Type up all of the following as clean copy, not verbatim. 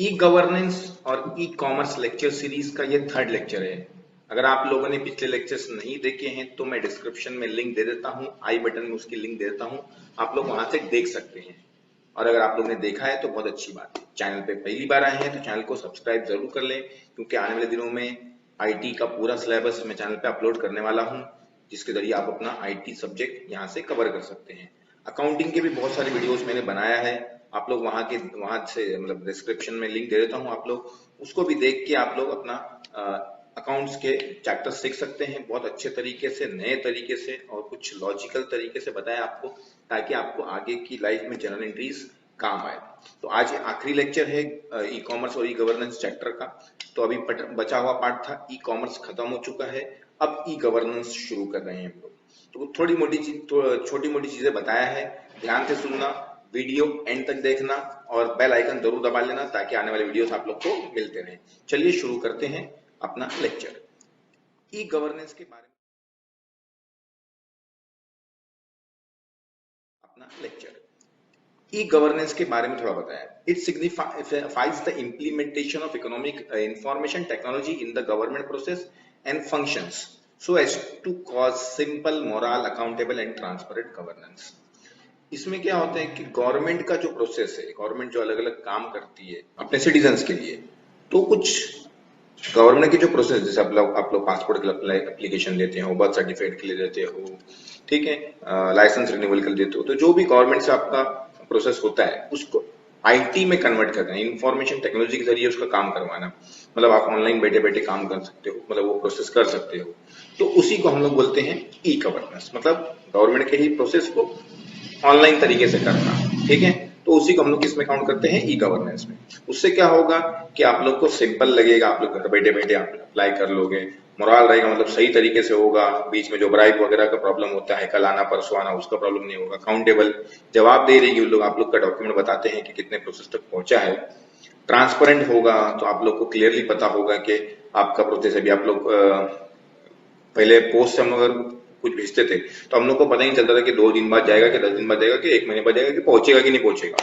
E governance और e commerce lecture series का ये थर्ड लेक्चर है। अगर आप लोगों ने पिछले लेक्चर्स नहीं देखे हैं तो मैं डिस्क्रिप्शन में लिंक दे देता हूं, आई बटन में उसकी लिंक दे देता हूं, आप लोग वहां से देख सकते हैं। और अगर आप लोगों ने देखा है तो बहुत अच्छी बात है। चैनल पे पहली बार आए हैं तो चैनल को सब्सक्राइब जरूर कर लें, क्योंकि आने वाले दिनों में आईटी का पूरा सिलेबस मैं चैनल पे अपलोड करने वाला हूं, जिसके जरिए आप अपना आईटी सब्जेक्ट यहाँ से कवर कर सकते हैं। अकाउंटिंग के भी बहुत सारे वीडियोस मैंने बनाया है, आप लोग वहां से मतलब डिस्क्रिप्शन में लिंक दे देता हूं, आप लोग उसको भी देख के आप लोग अपना अकाउंट्स के चैप्टर सीख सकते हैं बहुत अच्छे तरीके से, नए तरीके से और कुछ लॉजिकल तरीके से बताया आपको, ताकि आपको आगे की लाइफ में जनरल एंट्रीज काम आए। तो आज आखिरी लेक्चर है ई कॉमर्स और ई गवर्नेंस चैप्टर का। तो अभी बचा हुआ पार्ट था, ई कॉमर्स खत्म हो चुका है, अब ई गवर्नेंस शुरू कर रहे हैं हम लोग। तो छोटी मोटी चीजें बताया है, ध्यान से सुनना, वीडियो एंड तक देखना और बेल आइकन जरूर दबा लेना ताकि आने वाले वीडियोस आप लोग को मिलते रहें। चलिए शुरू करते हैं अपना लेक्चर। ई गवर्नेंस के बारे में अपना लेक्चर ई गवर्नेंस के बारे में थोड़ा बताया। It signifies the implementation of economic information technology in the government process and functions so as to cause simple, moral, accountable and transparent governance। इसमें क्या होता है कि गवर्नमेंट का जो प्रोसेस है, गवर्नमेंट जो अलग अलग काम करती है अपने सिटीजन्स के लिए, तो कुछ गवर्नमेंट की जो प्रोसेस, जैसे आप लोग पासपोर्ट के लिए एप्लीकेशन देते हो, बर्थ सर्टिफिकेट के लिए देते हो, ठीक है, लाइसेंस रिन्यूअल के लिए देते हो, तो जो भी गवर्नमेंट से आपका प्रोसेस होता है उसको आईटी में कन्वर्ट करना है, इंफॉर्मेशन टेक्नोलॉजी के जरिए उसका काम करवाना। मतलब आप ऑनलाइन बैठे बैठे काम कर सकते हो, मतलब वो प्रोसेस कर सकते हो, तो उसी को हम लोग बोलते हैं ई गवर्नेंस। मतलब गवर्नमेंट के ही प्रोसेस को ऑनलाइन तरीके से करना, ठीक है, तो उसी को हम लोग किसमें काउंट करते हैं, ई गवर्नेंस में। उससे क्या होगा कि आप लोग को सिंपल लगेगा, आप लोग घर बैठे बैठे आप अप्लाई कर लोगे, मोरल रहेगा, मतलब सही तरीके से होगा, बीच में जो ब्राइब वगैरह का प्रॉब्लम होता है, कल आना परसों आना, उसका प्रॉब्लम नहीं होगा, अकाउंटेबल जवाब दे रही लोग, आप लोग का डॉक्यूमेंट बताते हैं कि कितने प्रोसेस तक पहुंचा है, ट्रांसपेरेंट होगा, तो आप लोग को क्लियरली पता होगा कि आपका प्रोसेस अभी आप लोग पहले पोस्ट से हम अगर कुछ भेजते थे तो हम लोग को पता ही नहीं चलता था कि 2 दिन बाद जाएगा कि 10 दिन बाद जाएगा कि 1 महीने बाद जाएगा कि पहुंचेगा कि नहीं पहुंचेगा।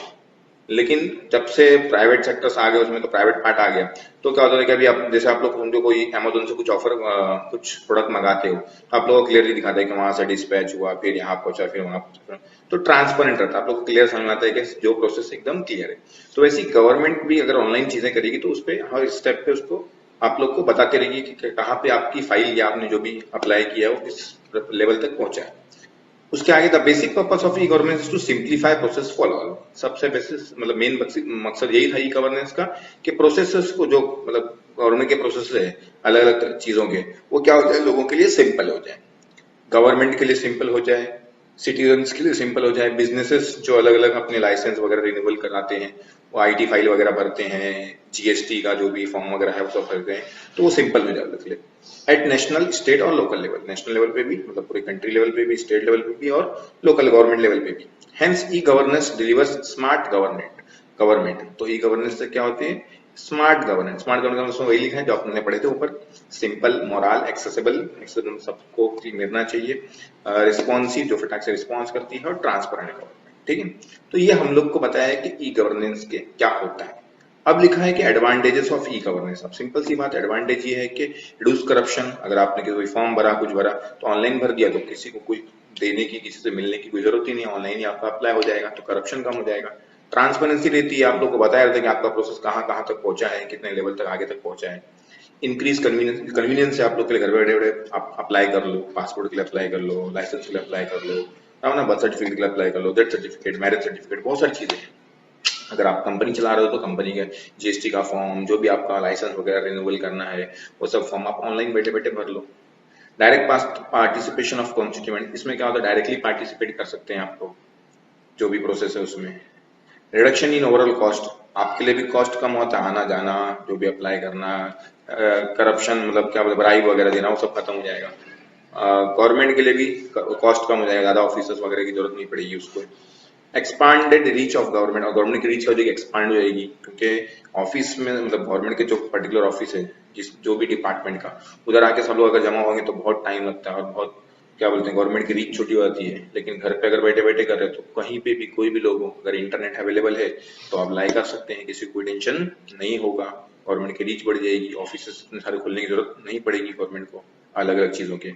लेकिन जब से प्राइवेट सेक्टर्स आ गए, उसमें तो प्राइवेट पार्ट आ गया, तो क्या होता है कि अभी आप जैसे आप लोग समझो कोई अमेजोन से कुछ ऑफर कुछ प्रोडक्ट मंगाते हो, तो आप लोगों को क्लियरली दिखाता है कि वहां से डिस्पैच हुआ, फिर यहाँ पहुंचा, फिर वहां पहुंचा, तो ट्रांसपेरेंट रहता है, आप लोग को क्लियर समझ में आता है कि जो प्रोसेस एकदम क्लियर है। तो वैसी गवर्नमेंट भी अगर ऑनलाइन चीजें करेगी तो उसपे हर स्टेप पे उसको आप लोग को बताते रहेगी कि कहाँ पे आपकी फाइल या आपने जो भी अप्लाई किया है वो किस लेवल तक पहुंचा है। उसके आगे the basic purpose of e governance is to simplify process for all. सबसे बेसिक मतलब मेन मकसद यही था ई गवर्नेंस का कि प्रोसेसेस को, जो मतलब गवर्नमेंट के प्रोसेस है अलग अलग चीजों के, वो क्या हो जाए, लोगों के लिए सिंपल हो जाए, गवर्नमेंट के लिए सिंपल हो जाए, सिटीजन्स के लिए सिंपल हो जाए, बिजनेसेस जो अलग अलग अपने लाइसेंस वगैरह रिन्यूअल कराते हैं, वो आईटी फाइल वगैरह भरते हैं, जीएसटी का जो भी फॉर्म वगैरह है वो सब भरते हैं, तो वो सिंपल हो जाए एट नेशनल, स्टेट और लोकल लेवल। नेशनल लेवल पे भी, मतलब पूरे कंट्री लेवल पे भी, स्टेट लेवल पे भी और लोकल गवर्नमेंट लेवल पे भी। Hence e governance delivers smart government. तो ई गवर्नेंस से क्या होती है, स्मार्ट गवर्नेंस। स्मार्ट गवर्नेंस में वही लिखा है जो आपने पढ़े थे ऊपर, सिंपल, मोरल, एक्सेसिबल, सबको मिलना चाहिए, रिस्पॉन्सिव, जो फटाक से रिस्पॉन्स करती है, और ट्रांसपेरेंट गवर्नमेंट, ठीक है। तो ये हम लोग को बताया है कि ई गवर्नेंस के क्या होता है। अब लिखा है कि एडवांटेजेस ऑफ ई गवर्नेंस। अब सिंपल सी बात, एडवांटेज ये है कि रिड्यूस करप्शन। अगर आपने कोई फॉर्म भरा, कुछ भरा, तो ऑनलाइन भर दिया तो किसी को कोई देने की, किसी से मिलने की कोई जरूरत ही नहीं है, ऑनलाइन ही आपका अप्लाई हो जाएगा, तो करप्शन कम हो जाएगा। ट्रांसपेरेंसी रहती है, आप लोग को बताया रहता है कि आपका प्रोसेस कहाँ कहाँ तक पहुंचा है, कितने लेवल तक आगे तक पहुंचा है। इंक्रीज कन्वीनियंस से आप लोग के लिए घर बैठे बैठे आप अप्लाई कर लो, पासपोर्ट के लिए अप्लाई कर लो, लाइसेंस के लिए अप्लाई कर लो, अपना बर्थ सर्टिफिकेट के लिए अप्लाई कर लो, डेथ सर्टिफिकेट, मैरिज सर्टिफिकेट, बहुत सारी चीजें हैं। अगर आप कंपनी चला रहे हो तो कंपनी के जीएसटी का फॉर्म, जो भी आपका लाइसेंस वगैरह रिन्यूअल करना है, वो सब फॉर्म आप ऑनलाइन बैठे बैठे भर लो। डायरेक्ट पार्टिसिपेशन ऑफ कॉन्स्टिट्यूएंट, इसमें क्या होता है, डायरेक्टली पार्टिसिपेट कर सकते हैं आप लोग, जो भी प्रोसेस है उसमें। रिडक्शन इन ओवरऑल कॉस्ट, आपके लिए भी कॉस्ट कम होता है, आना जाना, जो भी अप्लाई करना, करप्शन मतलब क्या बोलते, ब्राइब वगैरह देना, वो सब खत्म हो जाएगा। गवर्नमेंट के लिए भी कॉस्ट कम हो जाएगा, ज्यादा ऑफिसर्स वगैरह की जरूरत नहीं पड़ेगी उसको। एक्सपांडेड रीच ऑफ गवर्नमेंट, और गवर्नमेंट की रीच हो जाएगी, एक्सपांड हो जाएगी, क्योंकि ऑफिस में मतलब गवर्नमेंट के जो पर्टिकुलर ऑफिस है, जिस जो भी डिपार्टमेंट का, उधर आके सब लोग अगर जमा होंगे तो बहुत टाइम लगता है और बहुत क्या बोलते हैं, गवर्नमेंट की रीच छोटी हो जाती है, लेकिन घर पे अगर बैठे बैठे कर रहे हो तो कहीं पे भी कोई भी लोग हो, अगर इंटरनेट अवेलेबल है तो आप अप्लाई कर सकते हैं, किसी को कोई टेंशन नहीं होगा, गवर्नमेंट की रीच बढ़ जाएगी, ऑफिस इतने सारे खुलने की जरूरत नहीं पड़ेगी गवर्नमेंट को अलग अलग चीजों के।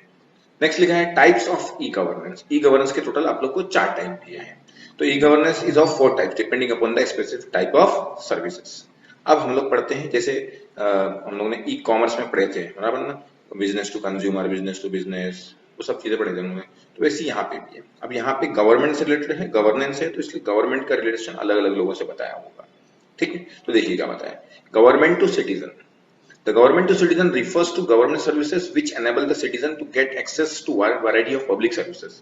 नेक्स्ट लिखा है types of e governance. E governance के टोटल आप लोग को 4 टाइप दिए हैं। तो ई governance is of 4 types depending upon the specific type of services. अब हम लोग पढ़ते हैं, जैसे हम लोग ने ई कॉमर्स में पढ़े थे बराबर ना, business to consumer, business to business, वो सब चीजें पढ़े थे उन्होंने, तो वैसे यहाँ पे भी है। अब यहाँ पे गवर्नमेंट से रिलेटेड है, गवर्नेंस है, तो इसलिए गवर्नमेंट का रिलेशन अलग अलग लोगों से बताया होगा। ठीक है, तो देखिए क्या बताया। Government to citizen, the government to citizen refers to government services which enable the citizen to get access to wide variety of public services।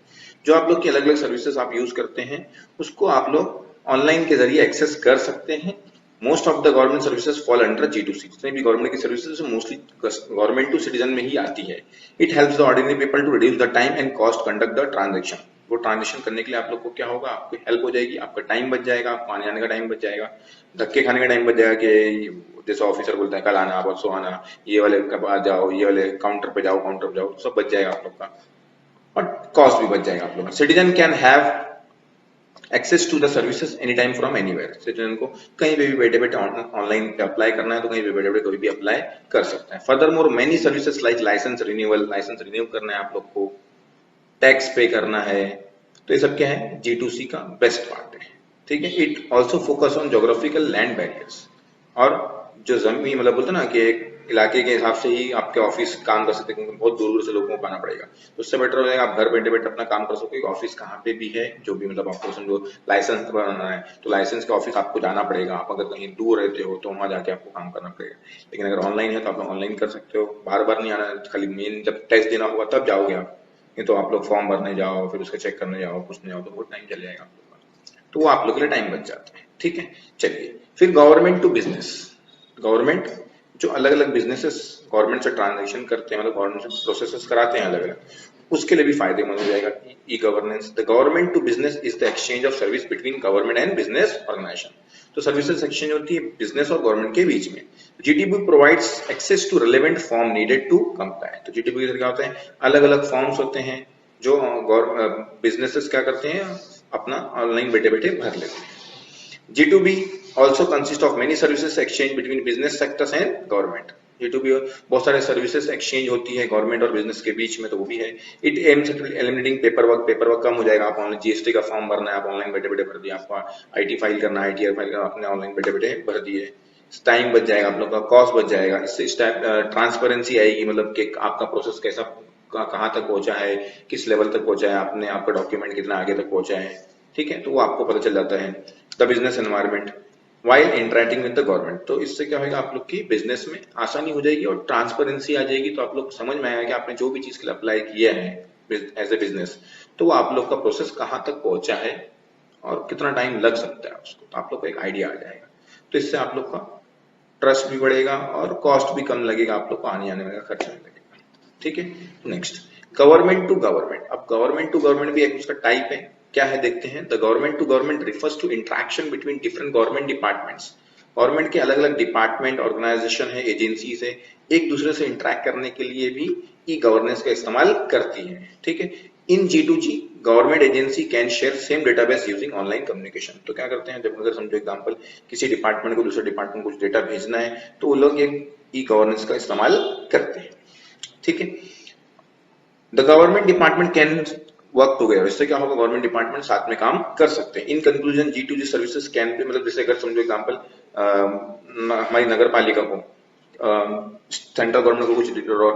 जो आप लोग की अलग अलग सर्विसेज आप यूज करते हैं उसको आप लोग ऑनलाइन के जरिए एक्सेस कर सकते हैं। Most of the government services fall under G2C। जितने भी गवर्नमेंट की services mostly government to citizen में ही आती है। It helps the ordinary people to reduce the time and cost conduct the transaction. वो ट्रांजेक्शन करने के लिए आप लोग को क्या होगा, आपको हेल्प हो जाएगी, आपका टाइम बच जाएगा, आपको आने जाने का टाइम बच जाएगा, धक्के खाने का टाइम बच जाएगा कि जैसे ऑफिसर बोलता है कल आना, परसों आना, ये वाले कब आ जाओ, ये वाले काउंटर पे जाओ, काउंटर पे जाओ, सब बच जाएगा आप लोग का, और कॉस्ट भी बच जाएगा आप लोग का। Citizen can have access to the services any time from anywhere. Citizen को कहीं पे भी बैठे बैठे ऑनलाइन अप्लाई करना है तो कहीं पे बैठे बैठे कोई भी अप्लाई कर सकता है। Furthermore many services like licence renewal, licence renew करना है आप लोग को, टैक्स पे करना है, तो ये सब क्या है, G2C का बेस्ट पार्ट है। ठीक है, it also focus on geographical land barriers, और जो जमीन मतलब बोलते ना कि एक इलाके के हिसाब से ही आपके ऑफिस काम कर सकते हैं, क्योंकि बहुत दूर दूर से लोगों को आना पड़ेगा, तो उससे बेटर हो जाएगा आप घर बैठे बैठे अपना काम कर सकोगे। ऑफिस कहाँ पे भी है, जो भी मतलब आपको समझो लाइसेंस बनाना है तो लाइसेंस के ऑफिस आपको जाना पड़ेगा, आप अगर कहीं दूर रहते हो तो वहां जाके आपको काम करना पड़ेगा। लेकिन अगर ऑनलाइन है तो आप ऑनलाइन कर सकते हो, बार बार नहीं आना, खाली मेन जब टेस्ट देना होगा तब जाओगे आप, नहीं तो आप लोग फॉर्म भरने जाओ, फिर उसका चेक करने जाओ, पूछने जाओ, तो बहुत टाइम चल जाएगा आप लोग का, तो वो आप लोग के लिए टाइम बच जाता है। ठीक है, चलिए फिर गवर्नमेंट टू बिजनेस। गवर्नमेंट जो अलग अलग बिजनेसेस गवर्नमेंट से ट्रांजेक्शन करते हैं, मतलब गवर्नमेंट से प्रोसेसेस कराते हैं अलग अलग, उसके लिए भी फायदेमंद हो जाएगा e governance. The government to business is the exchange of service between government and business organisation. तो सर्विसेज एक्सचेंज होती है बिजनेस और गवर्नमेंट के बीच में। GTB provides access to relevant form needed to comply. तो GTB क्या होता है, अलग अलग फॉर्म्स होते हैं जो बिजनेसेस क्या करते हैं, अपना ऑनलाइन बैठे बैठे भर लेते हैं। G2B also consists of many services exchange between business sectors and government। G2B बहुत सारे सर्विसेज एक्सचेंज होती है गवर्नमेंट और बिजनेस के बीच में, तो वो भी है। It aims at eliminating paper work कम हो जाएगा, आप ऑनलाइन GST का फॉर्म भरना है आप ऑनलाइन बैठे बैठे भर दिया, आपको IT फाइल करना है ITR फाइल करना आपने ऑनलाइन बैठे बैठे भर दिए, टाइम बच जाएगा आप लोग का, कॉस्ट बच जाएगा, इससे ट्रांसपेरेंसी आएगी, मतलब कि आपका प्रोसेस कैसा कहाँ तक पहुंचा है, किस लेवल तक पहुंचा है आपने, आपका डॉक्यूमेंट कितना आगे तक पहुंचा है। ठीक है, तो वो आपको पता चल जाता है। The business environment while interacting with the government, तो इससे क्या होगा, आप लोग की बिजनेस में आसानी हो जाएगी और ट्रांसपेरेंसी आ जाएगी, तो आप लोग समझ में आएगा कि आपने जो भी चीज के लिए अप्लाई किया है एज ए बिजनेस, तो वो आप लोग का प्रोसेस कहाँ तक पहुंचा है और कितना टाइम लग सकता है उसको, तो आप लोग को एक आइडिया आ जाएगा। तो इससे आप लोग का ट्रस्ट भी बढ़ेगा और कॉस्ट भी कम लगेगा, आप लोग को आने जाने का खर्चा नहीं लगेगा। ठीक है, नेक्स्ट गवर्नमेंट टू गवर्नमेंट। अब गवर्नमेंट टू गवर्नमेंट भी एक उसका टाइप है, क्या है देखते हैं। The government to government refers to interaction between different government departments. Government के अलग अलग डिपार्टमेंट, ऑर्गेनाइजेशन है, एजेंसी है, एक दूसरे से इंटरेक्ट करने के लिए भी ई गवर्नेंस का इस्तेमाल करती है। ठीक है, इन G2G government agency can share same database using online communication. तो क्या करते हैं, जब अगर समझो एग्जांपल किसी डिपार्टमेंट को दूसरे डिपार्टमेंट को कुछ डेटा भेजना है तो वो लोग एक ई गवर्नेंस का इस्तेमाल करते हैं। ठीक है, the government department can work together. इससे क्या होगा, गवर्नमेंट डिपार्टमेंट साथ में काम कर सकते हैं। In conclusion G2G services can be, मतलब जैसे अगर समझो एग्जांपल हमारी नगर पालिका को सेंट्रल गवर्नमेंट को कुछ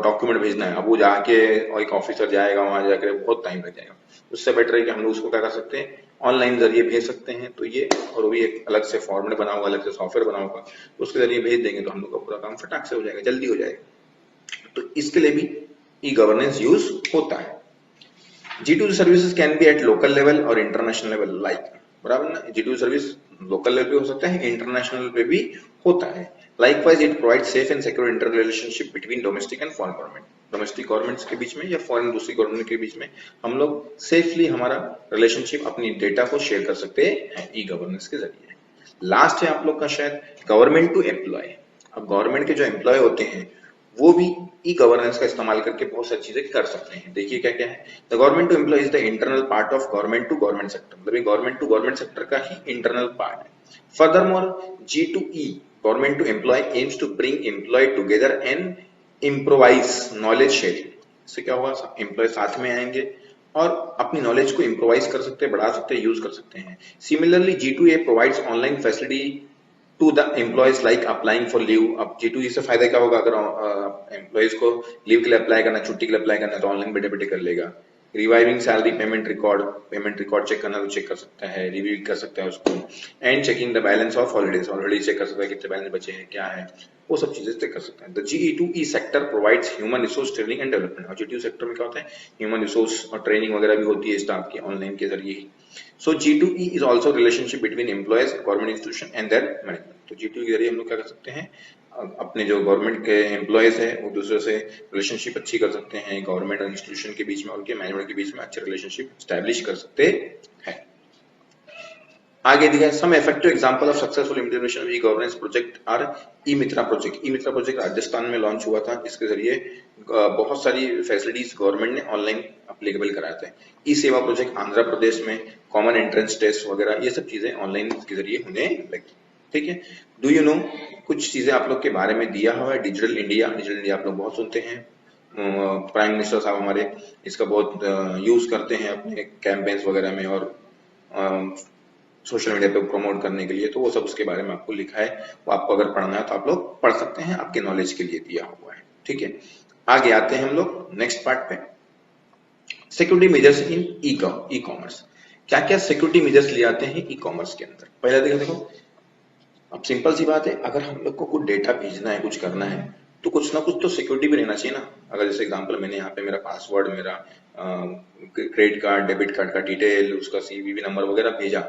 डॉक्यूमेंट भेजना है, अब वो जाके और एक ऑफिसर जाएगा वहां जाकर बहुत टाइम लग जाएगा, उससे बेटर है कि हम लोग उसको क्या कर सकते हैं, ऑनलाइन जरिए भेज सकते हैं। तो ये, और वो भी एक अलग से फॉर्मेट बना होगा, अलग से सॉफ्टवेयर बना होगा, तो उसके जरिए भेज देंगे तो हम लोग का पूरा काम फटाक से हो जाएगा, जल्दी हो जाएगा। तो इसके लिए भी ई गवर्नेंस यूज होता है। G2G services can be at local level और इंटरनेशनल लेवल, लाइक बराबर ना, G2G सर्विस लोकल लेवल पे हो सकता है, इंटरनेशनल पे भी होता है। Likewise it provide safe and secure inter relationship between domestic and foreign government. Domestic governments के बीच में या फॉरेन दूसरी गवर्नमेंट के बीच में हम लोग सेफली हमारा रिलेशनशिप, अपनी डेटा को शेयर कर सकते हैं ई गवर्नेंस के जरिए। लास्ट है आप लोग का शायद गवर्नमेंट टू एम्प्लॉय। अब गवर्नमेंट के जो एम्प्लॉय होते हैं वो भी ई गवर्नेंस का इस्तेमाल करके बहुत सारी चीजें कर सकते हैं। देखिए क्या क्या है। The government to employ is the internal part of government to government sector, मतलब ये गवर्नमेंट टू गवर्नमेंट सेक्टर का ही इंटरनल पार्ट है। Furthermore G2E, government to employ aims to bring employ together and improvise knowledge sharing. इससे क्या होगा, employ साथ में आएंगे और अपनी नॉलेज को इम्प्रोवाइज कर सकते हैं, बढ़ा सकते हैं, यूज कर सकते हैं। Similarly G2A provides online facility to the employees like applying for leave. अब G2E से फायदा क्या होगा, अगर एम्प्लॉयज को लीव के लिए अप्लाई करना, छुट्टी के लिए अप्लाई करना, तो ऑनलाइन बैठे बैठे कर लेगा। Reviving salary payment record check करना तो चेक कर सकता है, रिव्यू कर सकता है उसको। And checking the balance of holidays check कर सकता है, कितने बैलेंस बचे हैं, क्या है, वो सब चीजें चेक कर सकते हैं। The G2E sector provides human resource training and development. और G2E सेक्टर में क्या होता है, ह्यूमन रिसोर्स और ट्रेनिंग वगैरह भी होती है स्टाफ की ऑनलाइन के जरिए ही। So G2E is also relationship between employees, government institution and their management. तो G2E के जरिए हम लोग क्या कर सकते हैं, अपने जो गवर्नमेंट के एम्प्लॉयज है वो दूसरे से रिलेशनशिप अच्छी कर सकते हैं, गवर्नमेंट और इंस्टीट्यूशन के बीच में और उनके मैनेजमेंट के बीच में अच्छे रिलेशनशिप स्टैब्लिश कर सकते हैं। आगे दिया some effective example of successful implementation of e governance project are e Mitra project. E Mitra project Rajasthan में लॉन्च हुआ था, इसके जरिए बहुत सारी फैसिलिटीज गवर्नमेंट ने ऑनलाइन अप्लीकेबल कराए थे। ई सेवा प्रोजेक्ट आंध्र प्रदेश में, कॉमन एंट्रेंस टेस्ट वगैरह ये सब चीजें ऑनलाइन के जरिए होने लगी। ठीक है, डू यू नो, कुछ चीजें आप लोग के बारे में दिया हुआ है। डिजिटल इंडिया आप लोग बहुत सुनते हैं, प्राइम मिनिस्टर साहब हमारे इसका बहुत यूज करते हैं अपने कैंपेन्स वगैरह में और सोशल मीडिया पे प्रमोट करने के लिए, तो वो सब उसके बारे में आपको लिखा है, वो आपको अगर पढ़ना है तो आप लोग पढ़ सकते हैं, आपके नॉलेज के लिए दिया हुआ है। ठीक है, आगे आते हैं हम लोग नेक्स्ट पार्ट पे, security measures in e commerce. क्या क्या सिक्योरिटी मेजर्स ले आते हैं ई कॉमर्स के अंदर। पहले देखो, अब सिंपल सी बात है, अगर हम लोग को कुछ डेटा भेजना है, कुछ करना है, तो कुछ ना कुछ तो सिक्योरिटी भी रहना चाहिए ना। अगर जैसे एग्जांपल मैंने यहाँ पे मेरा पासवर्ड, मेरा क्रेडिट कार्ड, डेबिट कार्ड का डिटेल, उसका सीवीवी नंबर वगैरह भेजा,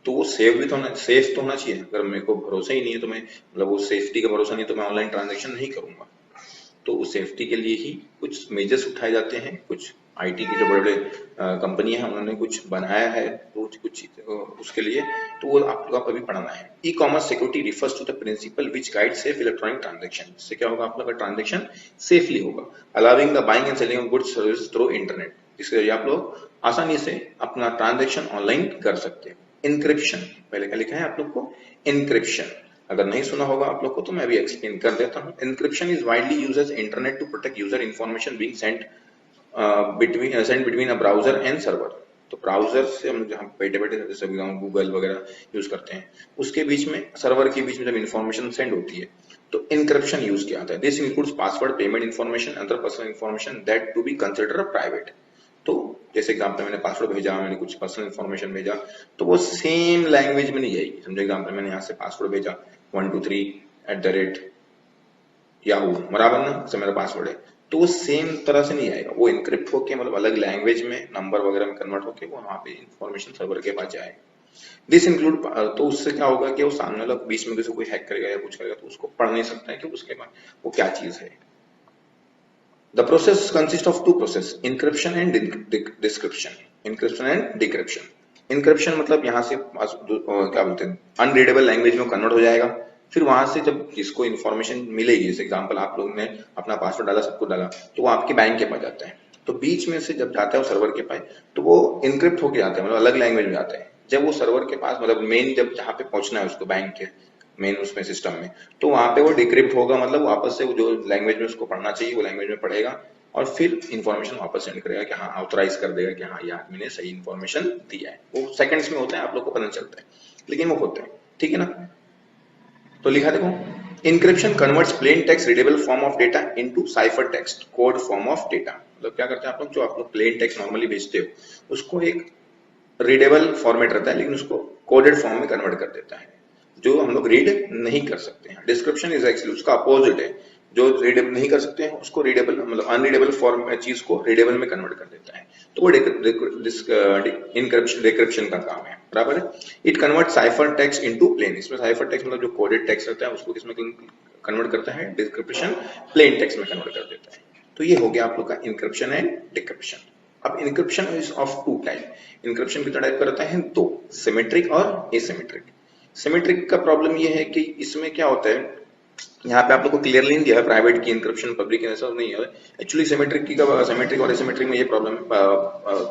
तो वो सेफ भी तो होना, सेफ तो होना चाहिए। अगर मेरे को भरोसा ही नहीं है तो मैं, मतलब वो सेफ्टी का भरोसा नहीं तो मैं ऑनलाइन ट्रांजेक्शन नहीं करूंगा। तो सेफ्टी के लिए ही कुछ मेजर्स उठाए जाते हैं। कुछ आईटी की जो बड़े बड़े कंपनी है उन्होंने कुछ बनाया है कुछ उसके लिए, तो वो आप लोग अभी पढ़ना है। E commerce security refers to the principle which guide safe electronic transaction. इससे क्या होगा, आप लोग का ट्रांजेक्शन सेफली होगा। Allowing the buying and selling of goods service through internet, जिसके जरिए आप लोग आसानी से अपना ट्रांजेक्शन ऑनलाइन कर सकते हो। इंक्रिप्शन, पहले क्या लिखा है आप लोग को, इंक्रिप्शन। अगर नहीं सुना होगा आप लोग को तो मैं अभी एक्सप्लेन कर देता हूँ। Encryption is widely used as internet to protect user information being sent between a browser and server. तो ब्राउजर से हम जहाँ बैठे बैठे जैसे गूगल वगैरह यूज करते हैं, उसके बीच में, सर्वर के बीच में जब इंफॉर्मेशन सेंड होती है तो इंक्रिप्शन यूज किया जाता है। This includes password, payment information, other personal information that to be consider private. तो जैसे एग्जाम्पल मैंने पासवर्ड भेजा, मैंने कुछ पर्सनल इंफॉर्मेशन भेजा, तो वो सेम लैंग्वेज में नहीं जाएगी। समझो एग्जाम्पल मैंने यहाँ से पासवर्ड भेजा 123 याहू बराबर ना, से मेरा पासवर्ड है, तो वो सेम तरह से नहीं आएगा, वो इनक्रिप्ट होके, मतलब अलग लैंग्वेज में, नंबर वगैरह में कन्वर्ट होके वो वहां पे इंफॉर्मेशन सर्वर के पास जाएगा। दिस इंक्लूड, तो उससे क्या होगा कि वो सामने वाला बीच में किसी कोई हैक करेगा या कुछ करेगा तो उसको पढ़ नहीं सकता है कि उसके बाद वो क्या चीज है। The process consists of two process, encryption and decryption. Encryption and decryption. Encryption मतलब यहाँ से क्या बोलते हैं, अनरीडेबल लैंग्वेज में कन्वर्ट हो जाएगा। फिर वहां से जब जिसको इन्फॉर्मेशन मिलेगी, जैसे एग्जांपल आप लोग ने अपना पासवर्ड डाला, सबको डाला, तो वो आपके बैंक के पास जाता है। तो बीच में से जब जाता है वो सर्वर के पास, तो वो इनक्रिप्ट होके जाता है, मतलब अलग लैंग्वेज में जाता है। जब वो सर्वर के पास, मतलब मेन जब जहाँ पे पहुंचना है उसको, बैंक के मेन उसमें सिस्टम में, तो वहां पे वो डिक्रिप्ट होगा, मतलब वापस से वो जो लैंग्वेज में उसको पढ़ना चाहिए वो लैंग्वेज में पढ़ेगा और फिर इंफॉर्मेशन वापस सेंड करेगा कि हाँ, ऑथराइज कर देगा कि हाँ ये आदमी ने सही इंफॉर्मेशन दिया है। वो सेकंड्स में होता है, आप लोग को पता चलता है, लेकिन वो होता है। ठीक है ना, तो लिखा देखो, encryption converts plain text readable form of data into cipher text code form of data. मतलब क्या करते हैं आप लोग, जो आप लोग प्लेन टेक्स्ट नॉर्मली भेजते हो उसको एक रीडेबल फॉर्मेट रहता है, लेकिन उसको कोडेड फॉर्म में कन्वर्ट कर देता है, जो हम लोग रीड नहीं कर सकते हैं। डिस्क्रिप्शन इज एक्चुअली उसका अपोजिट है, जो रीडेबल नहीं कर सकते हैं उसको रीडेबल, मतलब अनरीडेबल फॉर्म चीज को रीडेबल में कन्वर्ट कर देता है। तो वो इंक्रिप्शन डिक्रिप्शन का काम है, बराबर है। It convert cipher text into plain, इसमें साइफर टेक्स्ट मतलब जो कोडेड टेक्स्ट रहता है उसको किसमें कन्वर्ट करता है, डिस्क्रिप्शन प्लेन टेक्स्ट में कन्वर्ट कर देता है। तो ये हो गया आप लोग का इंक्रिप्शन एंड डिक्रिप्शन। अब encryption is of two type, encryption कितना टाइप का रहता है, दो, सिमेट्रिक और एसिमेट्रिक। सिमेट्रिक का प्रॉब्लम ये है कि इसमें क्या होता है, यहाँ पे आप लोग को क्लियरली नहीं दिया है प्राइवेट की इंक्रिप्शन पब्लिक की, ऐसा नहीं है एक्चुअली। सिमेट्रिक और एसिमेट्रिक में ये प्रॉब्लम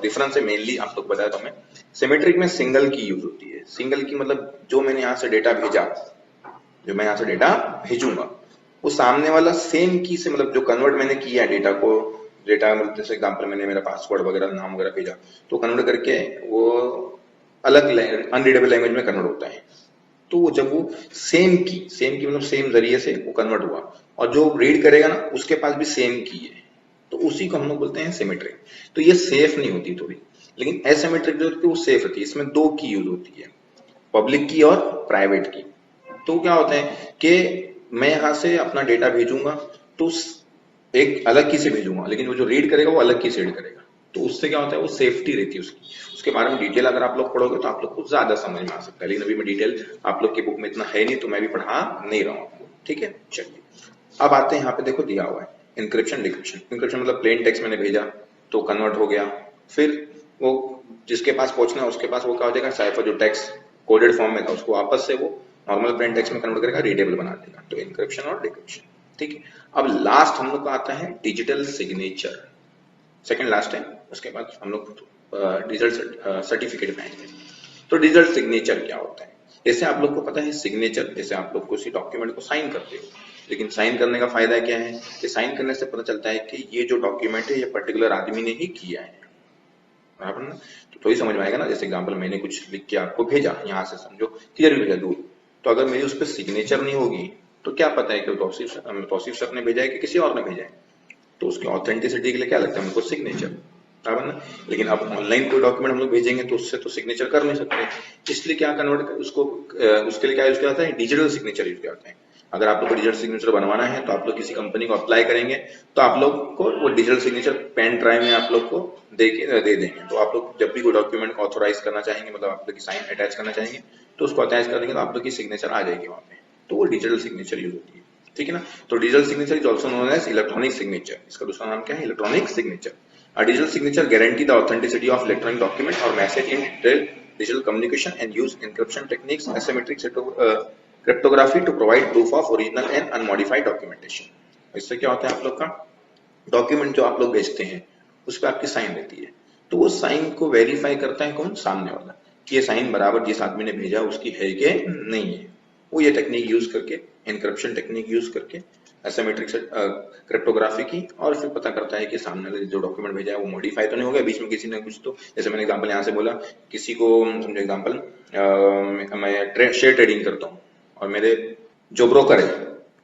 डिफरेंस है मेनली आप लोग बताया तो हमें। सिमेट्रिक में सिंगल की यूज होती है। सिंगल की मतलब जो मैंने यहाँ से डेटा भेजा, जो मैं यहाँ से डेटा भेजूंगा, वो सामने वाला सेम की से मतलब जो कन्वर्ट मैंने किया है डेटा को, डेटा मतलब जैसे एग्जाम्पल मैंने मेरा पासवर्ड वगैरह नाम वगैरह भेजा, तो कन्वर्ट करके वो अलग अनरीडेबल लैंग्वेज में कन्वर्ट होता है। तो जब वो सेम की मतलब सेम जरिए से वो कन्वर्ट हुआ और जो रीड करेगा ना उसके पास भी सेम की है, तो उसी को हम लोग बोलते हैं सिमेट्रिक। तो ये सेफ नहीं होती थोड़ी, लेकिन एसिमेट्रिक जो होती है वो सेफ होती है। इसमें दो की यूज होती है, पब्लिक की और प्राइवेट की। तो क्या होता है कि मैं यहां से अपना डेटा भेजूंगा तो एक अलग की से भेजूंगा, लेकिन वो जो रीड करेगा वो अलग की से रीड करेगा। तो उससे क्या होता है, वो सेफ्टी रहती है उसकी। उसके बारे में डिटेल अगर आप लोग पढ़ोगे तो आप लोग को ज्यादा समझ में आ सकता है, लेकिन अभी मैं डिटेल आप लोग की बुक में इतना है नहीं तो मैं भी पढ़ा नहीं रहा हूँ आपको, ठीक है। चलिए अब आते हैं, यहाँ पे देखो दिया हुआ है इंक्रिप्शन डिक्रिप्शन। इंक्रिप्शन मतलब प्लेन टेक्स्ट मैंने भेजा तो कन्वर्ट हो गया, फिर वो जिसके पास पहुंचना है उसके पास वो क्या हो जाएगा, साइफर जो टेक्स्ट कोडेड फॉर्म में था उसको वापस से वो नॉर्मल प्लेन टेक्स्ट में कन्वर्ट करेगा, रीडेबल बना देगा। तो इंक्रिप्शन और डिक्रिप्शन, ठीक है। अब लास्ट हम लोग का आता है डिजिटल सिग्नेचर, सेकंड लास्ट है। उसके बाद हम लोग डिजिटल सर्टिफिकेट में आएंगे। तो डिजिटल सिग्नेचर क्या होता है? जैसे आप लोग को पता है सिग्नेचर, जैसे आप लोग किसी डॉक्यूमेंट को साइन करते हो, लेकिन साइन करने का फायदा क्या है कि साइन करने से पता चलता है कि ये जो डॉक्यूमेंट है ये पर्टिकुलर आदमी ने ही किया है, बराबर ना। तो थोड़ी समझ में आएगा ना। जैसे एग्जाम्पल मैंने कुछ लिख के आपको भेजा, यहाँ से समझो क्लियर भेजा दूर, तो अगर मेरी उस पर सिग्नेचर नहीं होगी तो क्या पता है कि तौसीफ सर ने भेजा है कि किसी और ने भेजा है। तो उसकी ऑथेंटिसिटी के लिए क्या लगता है हमको, सिग्नेचर, बराबर ना। लेकिन अब ऑनलाइन कोई डॉक्यूमेंट हम लोग भेजेंगे तो उससे तो सिग्नेचर कर नहीं सकते, इसलिए क्या कन्वर्ट उसको उसके लिए क्या यूज किया जाता है, डिजिटल सिग्नेचर यूज किया जाता है। अगर आप लोग को डिजिटल सिग्नेचर बनवाना है तो आप लोग किसी कंपनी को अप्लाई करेंगे तो आप लोग को वो डिजिटल सिग्नेचर पेन ड्राइव में आप लोग को दे देंगे। तो आप लोग जब भी कोई डॉक्यूमेंट को ऑथोराइज करना चाहेंगे, मतलब आप लोग की साइन अटैच करना चाहेंगे, तो उसको अटैच कर देंगे तो आप लोग की सिग्नेचर आ जाएगी वहां पे। तो वो डिजिटल सिग्नेचर यूज होती है, ठीक है ना। तो digital signature is also known as electronic signature. इसका दूसरा नाम क्या है, electronic signature. A digital signature guarantee the authenticity of electronic document or message in digital communication and use encryption techniques, asymmetric cryptography to provide proof of original and unmodified documentation। इससे क्या होता है, आप लोग का डॉक्यूमेंट जो आप लोग भेजते हैं उस पर आपकी साइन रहती है, तो वो साइन को वेरीफाई करता है कौन, सामने वाला, कि ये साइन बराबर जिस आदमी ने भेजा उसकी है कि नहीं है। वो ये टेक्निक यूज करके, एनक्रिप्शन टेक्निक यूज करके, एसिमेट्रिक क्रिप्टोग्राफी की, और फिर पता करता है कि सामने वाले जो डॉक्यूमेंट भेजा है वो मॉडिफाई तो नहीं हो गया बीच में किसी ने कुछ। तो जैसे मैंने एग्जांपल यहाँ से बोला, किसी को समझो एग्जांपल, मैं शेयर ट्रेडिंग करता हूँ और मेरे जो ब्रोकर है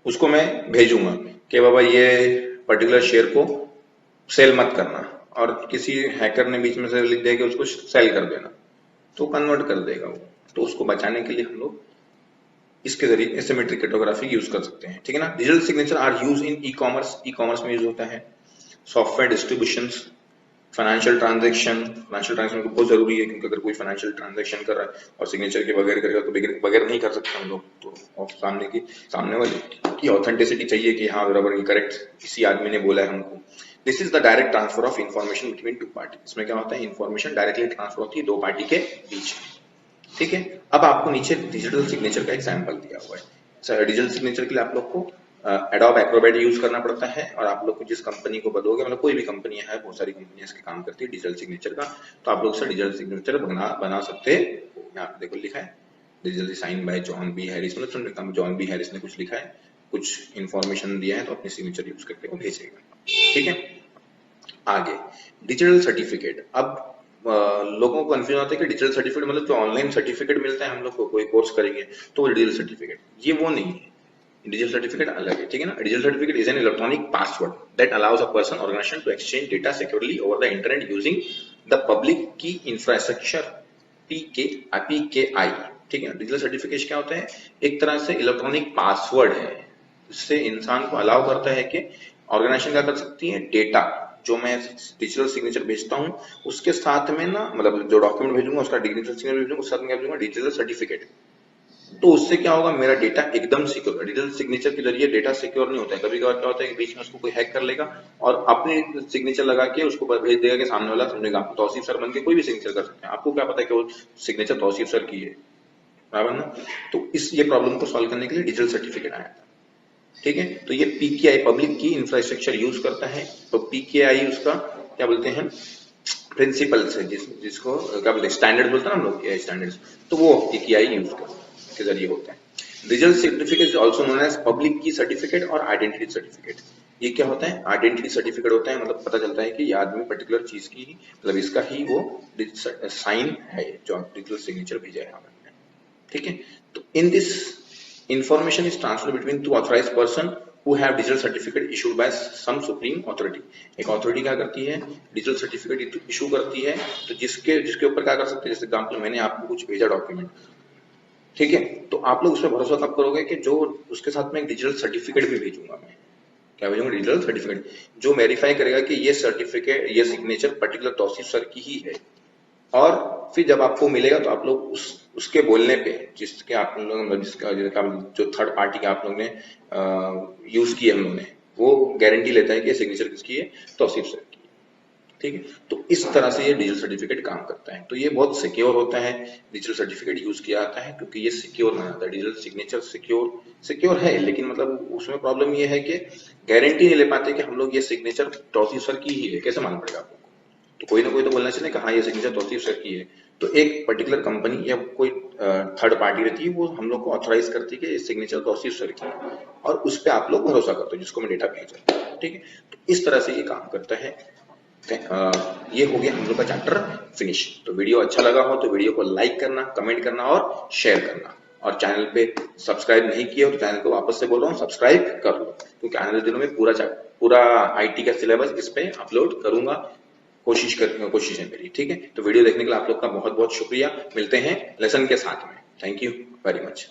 उसको मैं भेजूंगा कि बाबा ये पर्टिकुलर शेयर को सेल मत करना, और किसी हैकर ने बीच में से लिख दिया कि उसको सेल कर देना, तो कन्वर्ट कर देगा वो। तो उसको बचाने के लिए हम लोग इसके जरिए एसिमेट्रिक क्रिप्टोग्राफी यूज कर सकते हैं, ठीक है ना। Digital signature are use in e commerce, e commerce में यूज होता है, software distribution, financial transaction. Financial transaction बहुत जरूरी है, क्योंकि अगर कोई फाइनेंशियल ट्रांजेक्शन कर रहा है और सिग्नेचर के बगैर करेगा तो बगैर नहीं कर सकते हम लोग। तो सामने वाले की ऑथेंटिसिटी चाहिए कि हाँ बराबर ये करेक्ट इसी आदमी ने बोला है हमको। This is the direct transfer of information between two party. इसमें क्या होता है, इन्फॉर्मेशन डायरेक्टली ट्रांसफर होती है दो पार्टी के बीच, ठीक है। अब आपको नीचे डिजिटल सिग्नेचर का एग्जांपल दिया हुआ है। डिजिटल सिग्नेचर के लिए आप लोग को एडोब एक्रोबैट यूज करना पड़ता है, और आप लोग को जिस कंपनी को बदलोगे, मतलब कोई भी कंपनी है, बहुत सारी कंपनियां इसके काम करती है डिजिटल सिग्नेचर का, तो आप लोग से डिजिटल सिग्नेचर बना सकते हो। यहाँ पे देखो लिखा है digitally sign by John B Harris, मतलब जॉन बी हैरिस ने कुछ लिखा है, कुछ इंफॉर्मेशन दिया है, तो अपनी सिग्नेचर यूज करके वो भेजेगा, ठीक है। आगे डिजिटल सर्टिफिकेट। अब लोगों को कंफ्यूजन होता है कि डिजिटल सर्टिफिकेट मतलब जो ऑनलाइन सर्टिफिकेट मिलता है हम लोग को, कोई कोर्स करेंगे तो वो डिजिटल सर्टिफिकेट, ये वो नहीं है। डिजिटल सर्टिफिकेट अलग है, ठीक है ना। Digital certificate is an electronic password that allows a person organisation to exchange data securely over the internet using the public key infrastructure PKI, ठीक है। डिजिटल सर्टिफिकेट क्या होता है, एक तरह से इलेक्ट्रॉनिक पासवर्ड है, इससे इंसान को अलाउ करता है कि ऑर्गेनाइजेशन क्या कर सकती है, डेटा जो मैं डिजिटल सिग्नेचर भेजता हूँ उसके साथ में ना, मतलब जो डॉक्यूमेंट भेजूंगा उसका डिजिटल सिग्नेचर भेजूंगा, उसके साथ में भेजूंगा डिजिटल सर्टिफिकेट। तो उससे क्या होगा, मेरा डेटा एकदम सिक्योर। डिजिटल सिग्नेचर के जरिए डेटा सिक्योर नहीं होता है, कभी कभार क्या होता है कि बीच में उसको कोई हैक कर लेगा और अपने सिग्नेचर लगा के उसको भेज देगा कि सामने वाला समझेगा। आप तौसीफ सर बन के कोई भी सिग्नेचर कर सकते हैं, आपको क्या पता है कि वो सिग्नेचर तौसीफ सर की है, बराबर ना। तो इस ये प्रॉब्लम को सॉल्व करने के लिए डिजिटल सर्टिफिकेट आया था। ठीक है। तो ये पीकेआई पब्लिक की इंफ्रास्ट्रक्चर यूज करता है, तो पीकेआई उसका क्या बोलते हैं, प्रिंसिपल्स है, जिसको क्या बोलते हैं, स्टैंडर्ड बोलते हैं ना हम लोग, स्टैंडर्ड्स, तो वो पीकेआई यूज के जरिए होता है। Digital certificate also known as public key certificate और आइडेंटिटी सर्टिफिकेट। ये क्या होता है, आइडेंटिटी सर्टिफिकेट होता है, मतलब पता चलता है कि ये आदमी पर्टिकुलर चीज की, मतलब इसका ही वो साइन है जो डिजिटल सिग्नेचर भेजा है आपने, ठीक है। तो in this information is transferred between two authorized person who have digital certificate issued by some supreme authority। एक authority क्या करती है, डिजिटल सर्टिफिकेट इशू करती है, तो जिसके जिसके ऊपर क्या कर सकते हैं, जैसे एग्जाम्पल मैंने आपको कुछ भेजा डॉक्यूमेंट, ठीक है, तो आप लोग उस पर भरोसा कब करोगे कि जो उसके साथ में एक डिजिटल सर्टिफिकेट भी भेजूंगा मैं, क्या भेजूंगा, डिजिटल सर्टिफिकेट, जो वेरीफाई करेगा कि ये सर्टिफिकेट, ये सिग्नेचर पर्टिकुलर तौसीफ सर की ही है। और फिर जब आपको मिलेगा तो आप लोग उसके बोलने पे, जिसके आप लोग, मतलब जिसका जो थर्ड पार्टी के आप लोग ने यूज किए हम लोग ने, वो गारंटी लेता है कि सिग्नेचर किसकी है, तौसीफ सर की, ठीक है। तो इस तरह से ये डिजिटल सर्टिफिकेट काम करता है। तो ये बहुत सिक्योर होता है, डिजिटल सर्टिफिकेट यूज किया जाता है क्योंकि ये सिक्योर माना जाता है। डिजिटल सिग्नेचर सिक्योर है, लेकिन मतलब उसमें प्रॉब्लम ये है कि गारंटी नहीं ले पाते कि हम लोग ये सिग्नेचर तौसीफ सर की ही है, कैसे मालूम पड़ेगा आपको, तो कोई ना कोई तो बोलना चाहिए कि हाँ ये सिग्नेचर तौसीफ सर की है। तो एक पर्टिकुलर कंपनी या कोई थर्ड पार्टी रहती है, वो हम लोग को ऑथराइज करती है कि ये सिग्नेचर तौसीफ सर की है, और उस पर आप लोग भरोसा करते हो जिसको मैं डेटा भेजा, ठीक है। तो इस तरह से ये काम करता है। ये हो गया हम लोग का चैप्टर फिनिश। तो वीडियो अच्छा लगा हो तो वीडियो को लाइक करना, कमेंट करना और शेयर करना, और चैनल पे सब्सक्राइब नहीं किया हो तो चैनल को वापस से बोल रहा हूँ सब्सक्राइब कर लो, क्योंकि आने वाले दिनों में पूरा आईटी का सिलेबस इस पे अपलोड करूंगा, कोशिश है मेरी, ठीक है। तो वीडियो देखने के लिए आप लोग का बहुत बहुत शुक्रिया, मिलते हैं लेसन के साथ में, थैंक यू वेरी मच।